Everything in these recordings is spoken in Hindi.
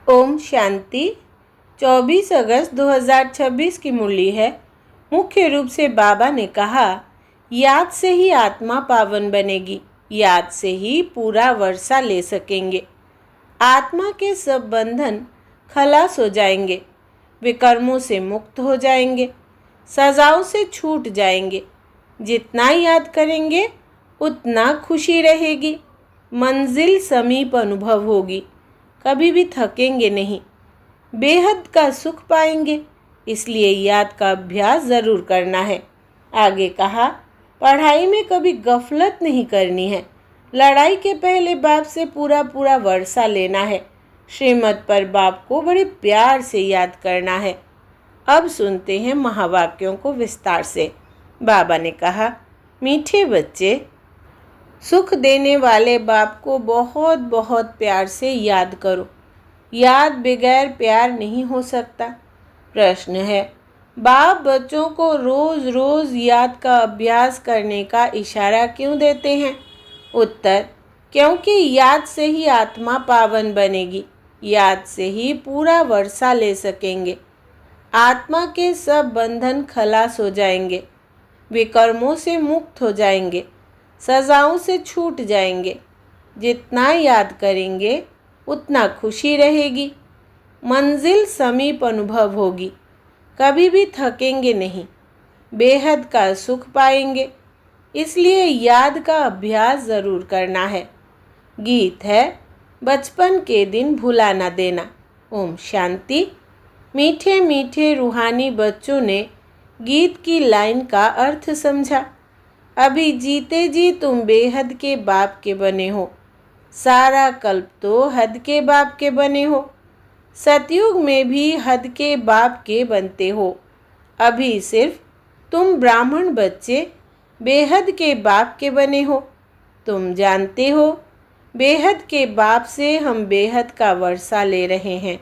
ओम शांति। 24 अगस्त 2026 की मुरली है। मुख्य रूप से बाबा ने कहा, याद से ही आत्मा पावन बनेगी, याद से ही पूरा वर्षा ले सकेंगे। आत्मा के सब बंधन खलास हो जाएंगे, वे कर्मों से मुक्त हो जाएंगे, सजाओं से छूट जाएंगे। जितना याद करेंगे उतना खुशी रहेगी, मंजिल समीप अनुभव होगी, कभी भी थकेंगे नहीं, बेहद का सुख पाएंगे। इसलिए याद का अभ्यास ज़रूर करना है। आगे कहा, पढ़ाई में कभी गफलत नहीं करनी है। लड़ाई के पहले बाप से पूरा पूरा वर्षा लेना है। श्रीमत पर बाप को बड़े प्यार से याद करना है। अब सुनते हैं महावाक्यों को विस्तार से। बाबा ने कहा, मीठे बच्चे, सुख देने वाले बाप को बहुत बहुत प्यार से याद करो। याद बगैर प्यार नहीं हो सकता। प्रश्न है, बाप बच्चों को रोज़ रोज़ याद का अभ्यास करने का इशारा क्यों देते हैं? उत्तर, क्योंकि याद से ही आत्मा पावन बनेगी, याद से ही पूरा वर्षा ले सकेंगे। आत्मा के सब बंधन खलास हो जाएंगे, वे कर्मों से मुक्त हो जाएंगे, सजाओं से छूट जाएंगे। जितना याद करेंगे उतना खुशी रहेगी, मंजिल समीप अनुभव होगी, कभी भी थकेंगे नहीं, बेहद का सुख पाएंगे। इसलिए याद का अभ्यास ज़रूर करना है। गीत है, बचपन के दिन भुला ना देना। ओम शांति। मीठे मीठे रूहानी बच्चों ने गीत की लाइन का अर्थ समझा। अभी जीते जी तुम बेहद के बाप के बने हो, सारा कल्प तो हद के बाप के बने हो। सतयुग में भी हद के बाप के बनते हो। अभी सिर्फ तुम ब्राह्मण बच्चे बेहद के बाप के बने हो। तुम जानते हो, बेहद के बाप से हम बेहद का वर्षा ले रहे हैं।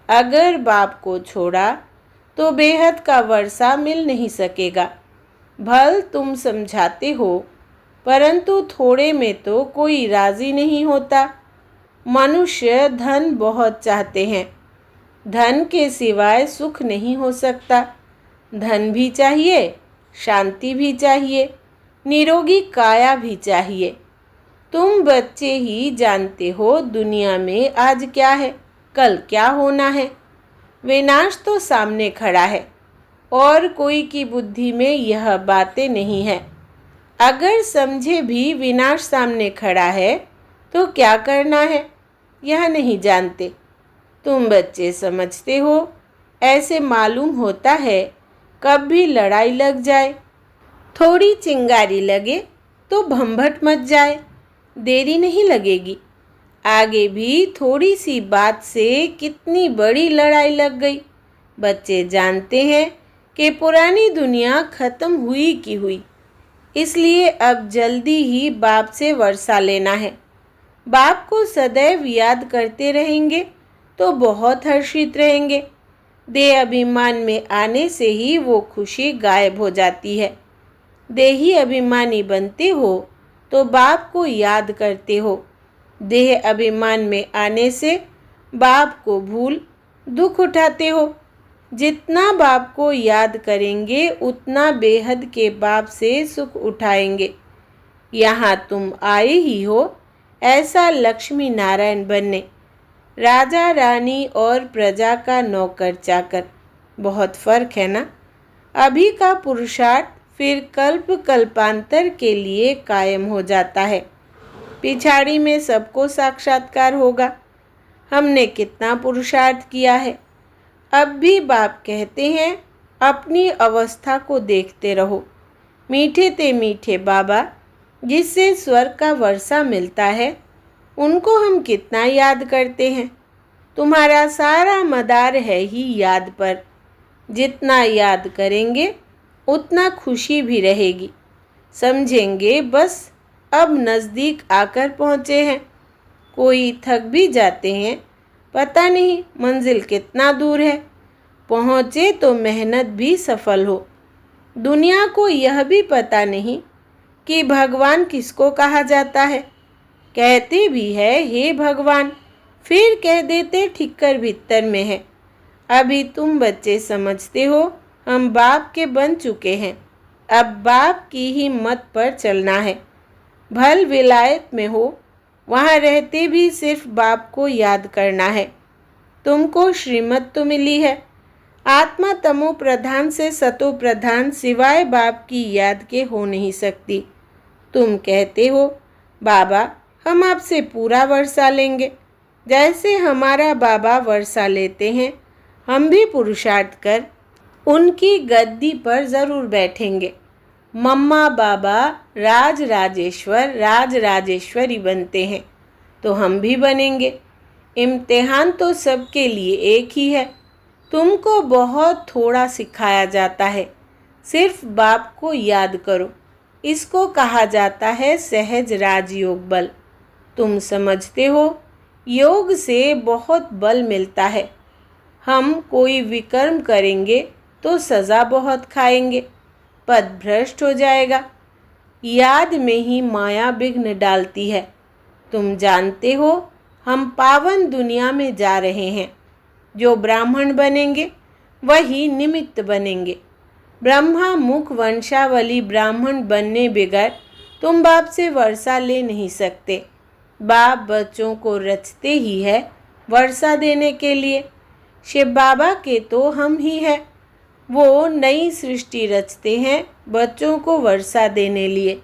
अगर बाप को छोड़ा तो बेहद का वर्षा मिल नहीं सकेगा। भल तुम समझाते हो, परंतु थोड़े में तो कोई राज़ी नहीं होता। मनुष्य धन बहुत चाहते हैं। धन के सिवाय सुख नहीं हो सकता। धन भी चाहिए, शांति भी चाहिए, निरोगी काया भी चाहिए। तुम बच्चे ही जानते हो दुनिया में आज क्या है, कल क्या होना है। विनाश तो सामने खड़ा है और कोई की बुद्धि में यह बातें नहीं है। अगर समझे भी विनाश सामने खड़ा है तो क्या करना है, यह नहीं जानते। तुम बच्चे समझते हो, ऐसे मालूम होता है कब भी लड़ाई लग जाए, थोड़ी चिंगारी लगे तो भंभट मच जाए, देरी नहीं लगेगी। आगे भी थोड़ी सी बात से कितनी बड़ी लड़ाई लग गई। बच्चे जानते हैं कि पुरानी दुनिया खत्म हुई की हुई। इसलिए अब जल्दी ही बाप से वर्षा लेना है। बाप को सदैव याद करते रहेंगे तो बहुत हर्षित रहेंगे। देह अभिमान में आने से ही वो खुशी गायब हो जाती है। देही अभिमानी बनते हो तो बाप को याद करते हो। देह अभिमान में आने से बाप को भूल दुख उठाते हो। जितना बाप को याद करेंगे उतना बेहद के बाप से सुख उठाएंगे। यहाँ तुम आए ही हो ऐसा लक्ष्मी नारायण बनने, राजा रानी और प्रजा का नौकर चाकर। बहुत फर्क है ना। अभी का पुरुषार्थ फिर कल्प कल्पांतर के लिए कायम हो जाता है। पिछाड़ी में सबको साक्षात्कार होगा। हमने कितना पुरुषार्थ किया है। अब भी बाप कहते हैं, अपनी अवस्था को देखते रहो। मीठे ते मीठे बाबा जिससे स्वर्ग का वर्षा मिलता है, उनको हम कितना याद करते हैं। तुम्हारा सारा मदार है ही याद पर। जितना याद करेंगे उतना खुशी भी रहेगी। समझेंगे बस अब नज़दीक आकर पहुँचे हैं। कोई थक भी जाते हैं, पता नहीं मंजिल कितना दूर है। पहुँचे तो मेहनत भी सफल हो। दुनिया को यह भी पता नहीं कि भगवान किसको कहा जाता है। कहते भी है, हे भगवान, फिर कह देते ठिक्कर भीतर में है। अभी तुम बच्चे समझते हो हम बाप के बन चुके हैं, अब बाप की ही मत पर चलना है। भल विलायत में हो, वहाँ रहते भी सिर्फ बाप को याद करना है। तुमको श्रीमत तो मिली है, आत्मा तमो प्रधान से सतो प्रधान सिवाय बाप की याद के हो नहीं सकती। तुम कहते हो बाबा हम आपसे पूरा वर्षा लेंगे, जैसे हमारा बाबा वर्षा लेते हैं हम भी पुरुषार्थ कर उनकी गद्दी पर ज़रूर बैठेंगे। मम्मा बाबा राज राजेश्वर राज राजेश्वरी बनते हैं तो हम भी बनेंगे। इम्तिहान तो सबके लिए एक ही है। तुमको बहुत थोड़ा सिखाया जाता है, सिर्फ बाप को याद करो। इसको कहा जाता है सहज राजयोग बल। तुम समझते हो योग से बहुत बल मिलता है। हम कोई विकर्म करेंगे तो सज़ा बहुत खाएंगे, पद भ्रष्ट हो जाएगा। याद में ही माया विघ्न डालती है। तुम जानते हो हम पावन दुनिया में जा रहे हैं। जो ब्राह्मण बनेंगे वही निमित्त बनेंगे। ब्रह्मा मुख वंशावली ब्राह्मण बनने बगैर तुम बाप से वर्षा ले नहीं सकते। बाप बच्चों को रचते ही है वर्षा देने के लिए। शिव बाबा के तो हम ही हैं। वो नई सृष्टि रचते हैं बच्चों को वर्षा देने लिए।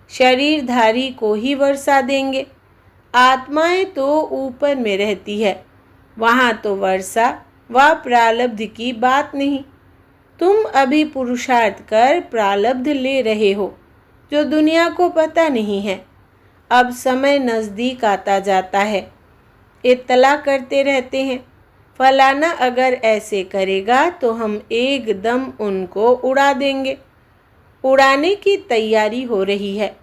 शरीरधारी को ही वर्षा देंगे। आत्माएं तो ऊपर में रहती है, वहाँ तो वर्षा व प्रारब्ध की बात नहीं। तुम अभी पुरुषार्थ कर प्रारब्ध ले रहे हो जो दुनिया को पता नहीं है। अब समय नज़दीक आता जाता है, इत्तला करते रहते हैं फलाना अगर ऐसे करेगा तो हम एकदम उनको उड़ा देंगे। उड़ाने की तैयारी हो रही है।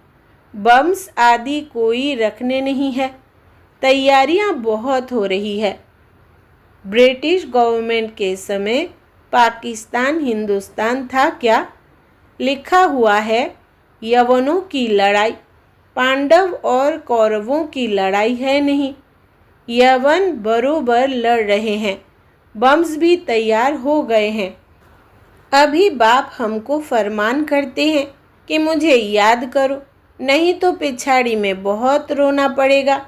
बम्स आदि कोई रखने नहीं है, तैयारियां बहुत हो रही है। ब्रिटिश गवर्नमेंट के समय पाकिस्तान हिंदुस्तान था क्या? लिखा हुआ है यवनों की लड़ाई पांडव और कौरवों की लड़ाई है नहीं। यवन बरोबर लड़ रहे हैं, बम्स भी तैयार हो गए हैं। अभी बाप हमको फरमान करते हैं कि मुझे याद करो, नहीं तो पिछाड़ी में बहुत रोना पड़ेगा।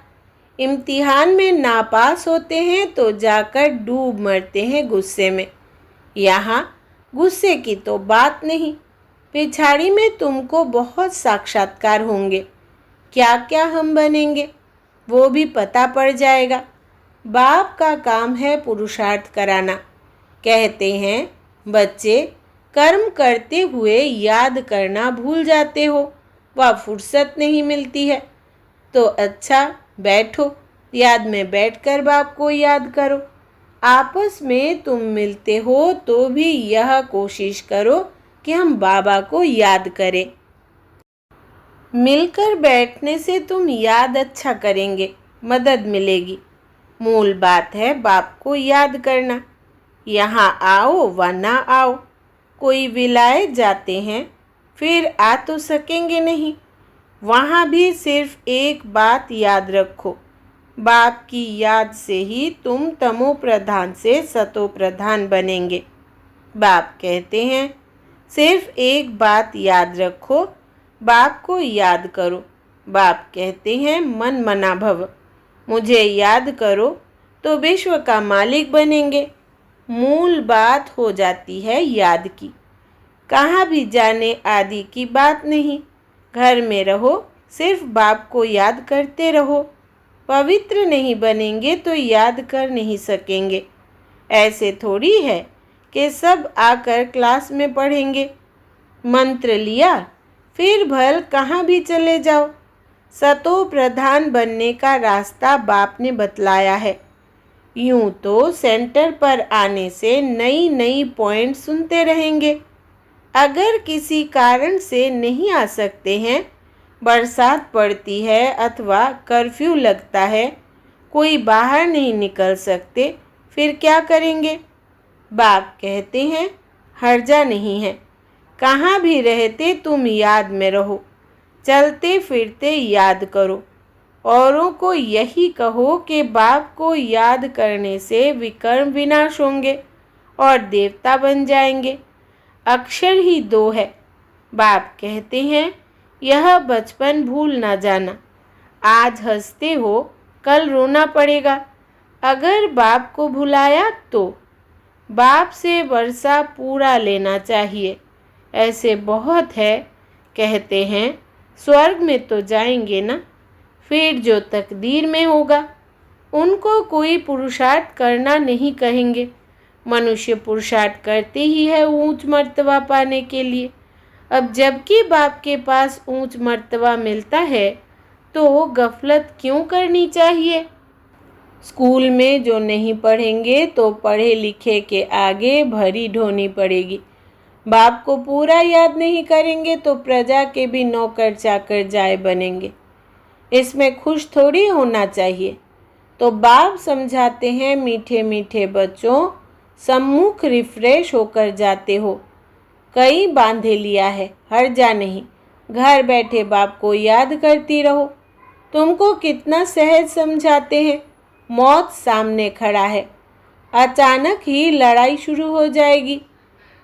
इम्तिहान में नापास होते हैं तो जाकर डूब मरते हैं गुस्से में। यहाँ गुस्से की तो बात नहीं, पिछाड़ी में तुमको बहुत साक्षात्कार होंगे। क्या क्या हम बनेंगे वो भी पता पड़ जाएगा। बाप का काम है पुरुषार्थ कराना। कहते हैं बच्चे कर्म करते हुए याद करना भूल जाते हो, वह फुर्सत नहीं मिलती है। तो अच्छा बैठो, याद में बैठकर बाप को याद करो। आपस में तुम मिलते हो तो भी यह कोशिश करो कि हम बाबा को याद करें। मिलकर बैठने से तुम याद अच्छा करेंगे, मदद मिलेगी। मूल बात है बाप को याद करना। यहाँ आओ व ना आओ, कोई विलायत जाते हैं फिर आ तो सकेंगे नहीं। वहाँ भी सिर्फ एक बात याद रखो, बाप की याद से ही तुम तमो प्रधान से सतो प्रधान बनेंगे। बाप कहते हैं सिर्फ एक बात याद रखो, बाप को याद करो। बाप कहते हैं मन मना भव, मुझे याद करो तो विश्व का मालिक बनेंगे। मूल बात हो जाती है याद की, कहाँ भी जाने आदि की बात नहीं। घर में रहो, सिर्फ बाप को याद करते रहो। पवित्र नहीं बनेंगे तो याद कर नहीं सकेंगे। ऐसे थोड़ी है कि सब आकर क्लास में पढ़ेंगे। मंत्र लिया फिर भल कहाँ भी चले जाओ। सतो प्रधान बनने का रास्ता बाप ने बतलाया है। यूं तो सेंटर पर आने से नई नई पॉइंट सुनते रहेंगे। अगर किसी कारण से नहीं आ सकते हैं, बरसात पड़ती है अथवा कर्फ्यू लगता है, कोई बाहर नहीं निकल सकते, फिर क्या करेंगे? बाप कहते हैं हर्जा नहीं है, कहाँ भी रहते तुम याद में रहो, चलते फिरते याद करो औरों को यही कहो कि बाप को याद करने से विकर्म विनाश होंगे और देवता बन जाएंगे। अक्षर ही दो है। बाप कहते हैं, यह बचपन भूल ना जाना। आज हंसते हो, कल रोना पड़ेगा। अगर बाप को भुलाया तो बाप से वर्षा पूरा लेना चाहिए। ऐसे बहुत है। कहते हैं स्वर्ग में तो जाएंगे ना, फिर जो तकदीर में होगा। उनको कोई पुरुषार्थ करना नहीं कहेंगे। मनुष्य पुरुषार्थ करते ही है ऊंच मर्तबा पाने के लिए। अब जबकि बाप के पास ऊंच मर्तबा मिलता है तो गफलत क्यों करनी चाहिए। स्कूल में जो नहीं पढ़ेंगे तो पढ़े लिखे के आगे भरी ढोनी पड़ेगी। बाप को पूरा याद नहीं करेंगे तो प्रजा के भी नौकर चाकर जाए बनेंगे। इसमें खुश थोड़ी होना चाहिए। तो बाप समझाते हैं, मीठे मीठे बच्चों, सम्मुख रिफ्रेश होकर जाते हो। कई बांधे लिया है, हर्जा नहीं। घर बैठे बाप को याद करती रहो। तुमको कितना सहज समझाते हैं। मौत सामने खड़ा है, अचानक ही लड़ाई शुरू हो जाएगी।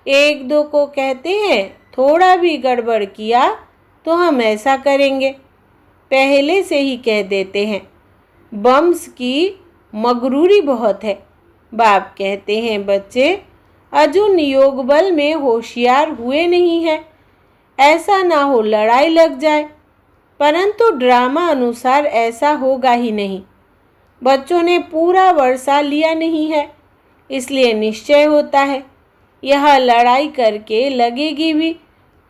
एक दो को कहते हैं, थोड़ा भी गड़बड़ किया तो हम ऐसा करेंगे। पहले से ही कह देते हैं। बम्स की मगरूरी बहुत है। बाप कहते हैं, बच्चे अर्जुन योग बल में होशियार हुए नहीं है। ऐसा ना हो लड़ाई लग जाए। परंतु ड्रामा अनुसार ऐसा होगा ही नहीं। बच्चों ने पूरा वर्षा लिया नहीं है, इसलिए निश्चय होता है यह लड़ाई करके लगेगी भी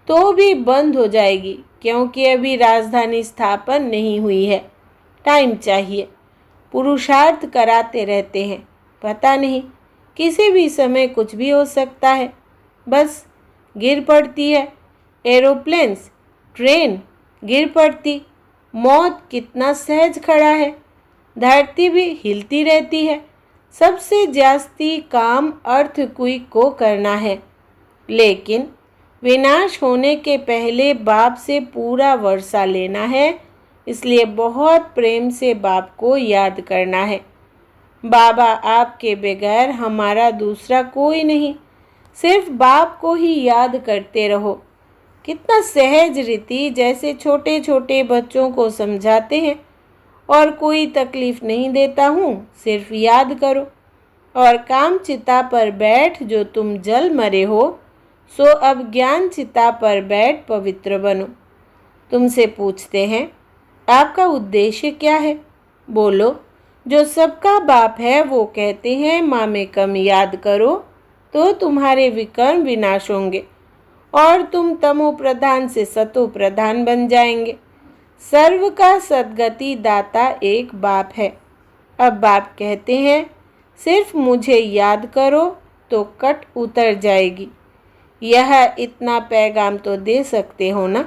तो भी बंद हो जाएगी, क्योंकि अभी राजधानी स्थापन नहीं हुई है। टाइम चाहिए। पुरुषार्थ कराते रहते हैं, पता नहीं किसी भी समय कुछ भी हो सकता है। बस गिर पड़ती है। एरोप्लेन्स, ट्रेन गिर पड़ती। मौत कितना सहज खड़ा है। धरती भी हिलती रहती है। सबसे जास्ती काम अर्थक्वेक को करना है, लेकिन विनाश होने के पहले बाप से पूरा वर्षा लेना है। इसलिए बहुत प्रेम से बाप को याद करना है। बाबा आपके बगैर हमारा दूसरा कोई नहीं, सिर्फ बाप को ही याद करते रहो। कितना सहज रीति, जैसे छोटे छोटे बच्चों को समझाते हैं। और कोई तकलीफ नहीं देता हूँ, सिर्फ याद करो। और काम चिता पर बैठ जो तुम जल मरे हो, सो अब ज्ञान चिता पर बैठ पवित्र बनो। तुमसे पूछते हैं, आपका उद्देश्य क्या है? बोलो। जो सबका बाप है वो कहते हैं, माँ में कम याद करो तो तुम्हारे विकर्म विनाश होंगे और तुम तमो प्रधान से सतो प्रधान बन जाएंगे। सर्व का सद्गति दाता एक बाप है। अब बाप कहते हैं, सिर्फ मुझे याद करो तो कट उतर जाएगी। यह इतना पैगाम तो दे सकते हो ना।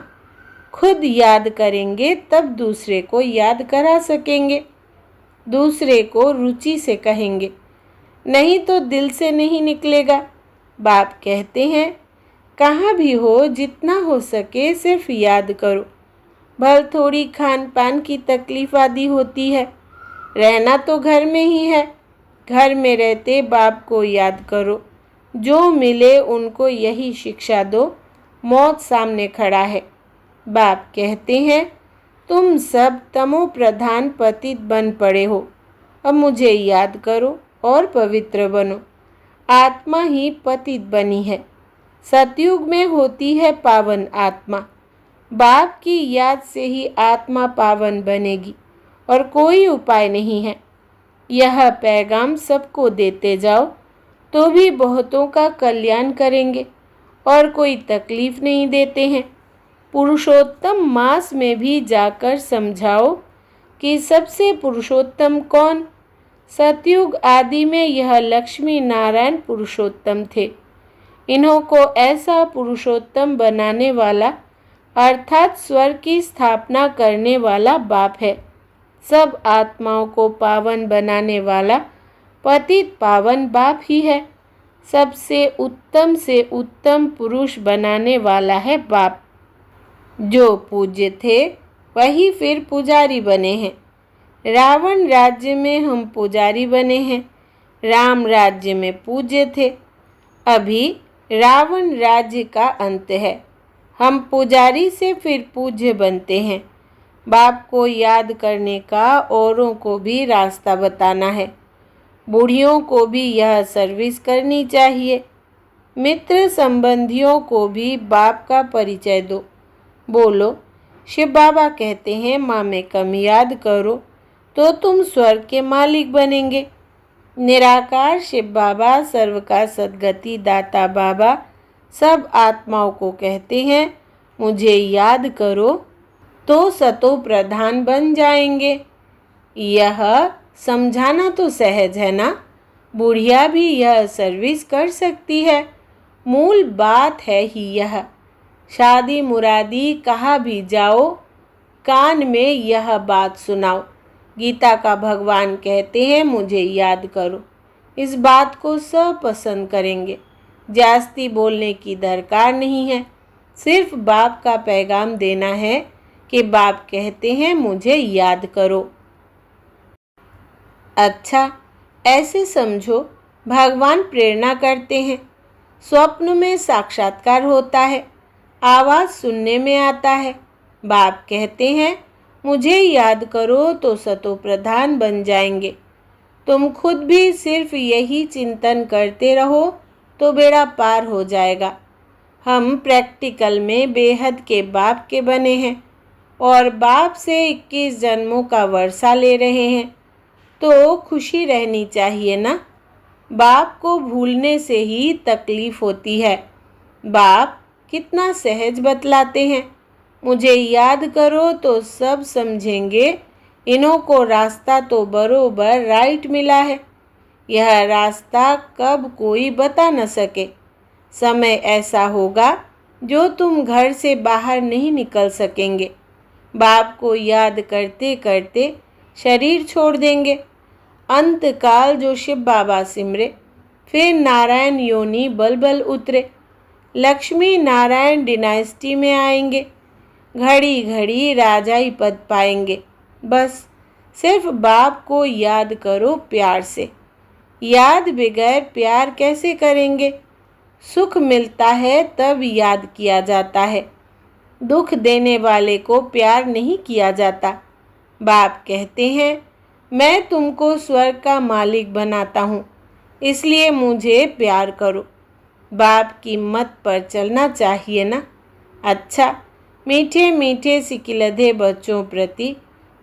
खुद याद करेंगे तब दूसरे को याद करा सकेंगे। दूसरे को रुचि से कहेंगे, नहीं तो दिल से नहीं निकलेगा। बाप कहते हैं, कहाँ भी हो, जितना हो सके सिर्फ याद करो। भल थोड़ी खान पान की तकलीफ आदि होती है, रहना तो घर में ही है। घर में रहते बाप को याद करो। जो मिले उनको यही शिक्षा दो। मौत सामने खड़ा है। बाप कहते हैं, तुम सब तमो प्रधान पतित बन पड़े हो। अब मुझे याद करो और पवित्र बनो। आत्मा ही पतित बनी है। सतयुग में होती है पावन आत्मा। बाप की याद से ही आत्मा पावन बनेगी और कोई उपाय नहीं है। यह पैगाम सबको देते जाओ तो भी बहुतों का कल्याण करेंगे और कोई तकलीफ नहीं देते हैं। पुरुषोत्तम मास में भी जाकर समझाओ कि सबसे पुरुषोत्तम कौन। सतयुग आदि में यह लक्ष्मी नारायण पुरुषोत्तम थे। इन्हों को ऐसा पुरुषोत्तम बनाने वाला अर्थात स्वर्ग की स्थापना करने वाला बाप है। सब आत्माओं को पावन बनाने वाला पतित पावन बाप ही है। सबसे उत्तम से उत्तम पुरुष बनाने वाला है बाप। जो पूज्य थे वही फिर पुजारी बने हैं। रावण राज्य में हम पुजारी बने हैं, राम राज्य में पूज्य थे। अभी रावण राज्य का अंत है, हम पुजारी से फिर पूज्य बनते हैं। बाप को याद करने का औरों को भी रास्ता बताना है। बूढ़ियों को भी यह सर्विस करनी चाहिए। मित्र संबंधियों को भी बाप का परिचय दो। बोलो, शिव बाबा कहते हैं माँ में कम याद करो तो तुम स्वर्ग के मालिक बनेंगे। निराकार शिव बाबा, सर्व का सद्गति दाता बाबा सब आत्माओं को कहते हैं मुझे याद करो तो सतो प्रधान बन जाएंगे। यह समझाना तो सहज है ना, बुढ़िया भी यह सर्विस कर सकती है। मूल बात है ही यह। शादी मुरादी कहाँ भी जाओ, कान में यह बात सुनाओ। गीता का भगवान कहते हैं मुझे याद करो। इस बात को सब पसंद करेंगे। जास्ती बोलने की दरकार नहीं है, सिर्फ बाप का पैगाम देना है कि बाप कहते हैं मुझे याद करो। अच्छा, ऐसे समझो भगवान प्रेरणा करते हैं। स्वप्न में साक्षात्कार होता है, आवाज़ सुनने में आता है। बाप कहते हैं मुझे याद करो तो सतो प्रधान बन जाएंगे। तुम खुद भी सिर्फ यही चिंतन करते रहो तो बेड़ा पार हो जाएगा। हम प्रैक्टिकल में बेहद के बाप के बने हैं और बाप से 21 जन्मों का वर्षा ले रहे हैं, तो खुशी रहनी चाहिए ना। बाप को भूलने से ही तकलीफ होती है। बाप कितना सहज बतलाते हैं, मुझे याद करो तो सब समझेंगे। इन्हों को रास्ता तो बरोबर राइट मिला है, यह रास्ता कब कोई बता न सके। समय ऐसा होगा जो तुम घर से बाहर नहीं निकल सकेंगे। बाप को याद करते करते शरीर छोड़ देंगे। अंतकाल जो शिव बाबा सिमरे, फिर नारायण योनि बल बल उतरे। लक्ष्मी नारायण डिनाइस्टी में आएंगे, घड़ी घड़ी राजाई पद पाएंगे। बस सिर्फ बाप को याद करो प्यार से। याद बगैर प्यार कैसे करेंगे? सुख मिलता है तब याद किया जाता है, दुख देने वाले को प्यार नहीं किया जाता। बाप कहते हैं मैं तुमको स्वर्ग का मालिक बनाता हूँ, इसलिए मुझे प्यार करो। बाप की मत पर चलना चाहिए ना। अच्छा, मीठे मीठे सिकिलधे बच्चों प्रति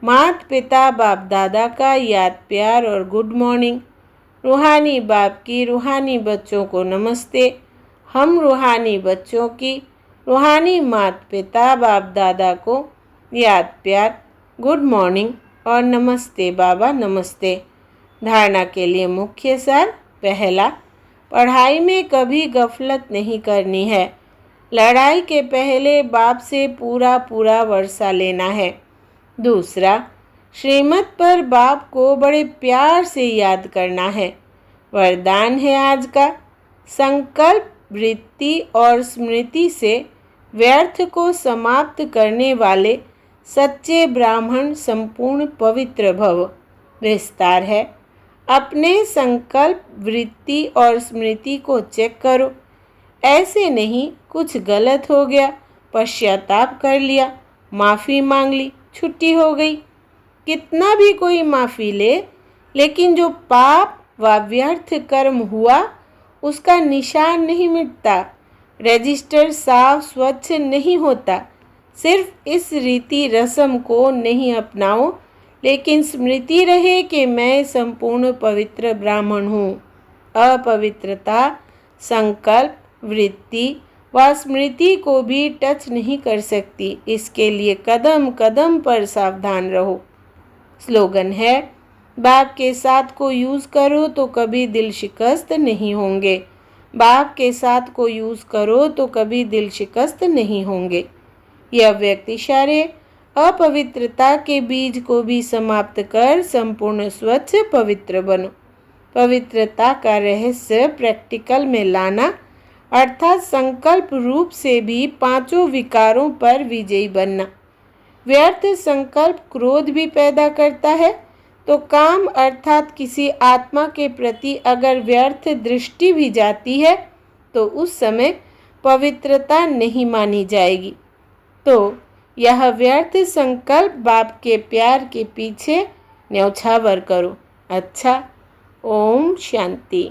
माता पिता बाप दादा का याद प्यार और गुड मॉर्निंग। रूहानी बाप की रूहानी बच्चों को नमस्ते। हम रूहानी बच्चों की रूहानी माता पिता बाप दादा को याद प्यार, गुड मॉर्निंग और नमस्ते बाबा नमस्ते। धारणा के लिए मुख्य सार। पहला, पढ़ाई में कभी गफलत नहीं करनी है। लड़ाई के पहले बाप से पूरा पूरा वर्षा लेना है। दूसरा, श्रीमत पर बाप को बड़े प्यार से याद करना है। वरदान है आज का, संकल्प वृत्ति और स्मृति से व्यर्थ को समाप्त करने वाले सच्चे ब्राह्मण संपूर्ण पवित्र भव। विस्तार है, अपने संकल्प वृत्ति और स्मृति को चेक करो। ऐसे नहीं कुछ गलत हो गया, पश्चाताप कर लिया, माफ़ी मांग ली, छुट्टी हो गई। कितना भी कोई माफ़ी ले, लेकिन जो पाप व व्यर्थ कर्म हुआ उसका निशान नहीं मिटता, रजिस्टर साफ स्वच्छ नहीं होता। सिर्फ इस रीति रस्म को नहीं अपनाओ, लेकिन स्मृति रहे कि मैं संपूर्ण पवित्र ब्राह्मण हूँ। अपवित्रता संकल्प वृत्ति व स्मृति को भी टच नहीं कर सकती। इसके लिए कदम कदम पर सावधान रहो। स्लोगन है, बाप के साथ को यूज़ करो तो कभी दिल शिकस्त नहीं होंगे। बाप के साथ को यूज़ करो तो कभी दिल शिकस्त नहीं होंगे। यह व्यक्तिशार्य अपवित्रता के बीज को भी समाप्त कर संपूर्ण स्वच्छ पवित्र बनो। पवित्रता का रहस्य प्रैक्टिकल में लाना, अर्थात संकल्प रूप से भी पांचों विकारों पर विजयी बनना। व्यर्थ संकल्प क्रोध भी पैदा करता है, तो काम अर्थात किसी आत्मा के प्रति अगर व्यर्थ दृष्टि भी जाती है तो उस समय पवित्रता नहीं मानी जाएगी। तो यह व्यर्थ संकल्प बाप के प्यार के पीछे न्यौछावर करो। अच्छा, ओम शांति।